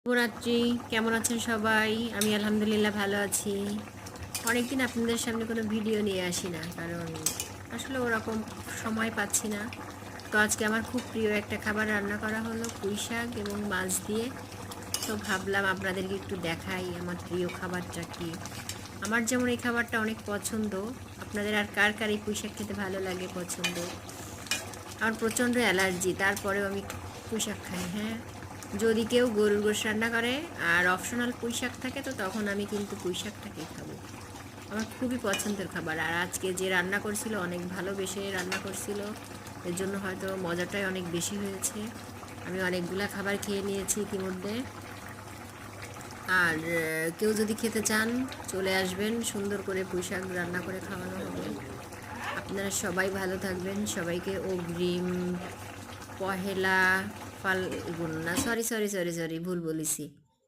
শুভরাত্রি। কেমন আছেন সবাই? আমি আলহামদুলিল্লাহ ভালো আছি। অনেকদিন আপনাদের সামনে কোনো ভিডিও নিয়ে আসি না, কারণ আসলে ওরকম সময় পাচ্ছি না। তো আজকে আমার খুব প্রিয় একটা খাবার রান্না করা হলো, পুঁই শাক এবং মাছ দিয়ে। তো ভাবলাম আপনাদেরকে একটু দেখাই আমার প্রিয় খাবারটা কি। আমার যেমন এই খাবারটা অনেক পছন্দ, আপনাদের আর কার কার এই পুঁই শাক খেতে ভালো লাগে, পছন্দ? আমার প্রচণ্ড অ্যালার্জি, তারপরেও আমি পুঁই শাক খাই। হ্যাঁ, যদি কেউ গরুর গোশ রান্না করে আর অপশনাল পুঁই শাক থাকে, তো তখন আমি কিন্তু পুঁই শাকটাকেই খাবো। আমার খুবই পছন্দের খাবার। আর আজকে যে রান্না করছিল অনেক ভালোবেসে রান্না করছিল, এর জন্য হয়তো মজাটাই অনেক বেশি হয়েছে। আমি অনেকগুলা খাবার খেয়ে নিয়েছি ইতিমধ্যে। আর কেউ যদি খেতে চান চলে আসবেন, সুন্দর করে পুঁই শাক রান্না করে খাওয়ানো হবে। আপনারা সবাই ভালো থাকবেন। সবাইকে অগ্রিম পহেলা ফাল্গুন, না, সরি সরি সরি সরি, ভুল বলেছি।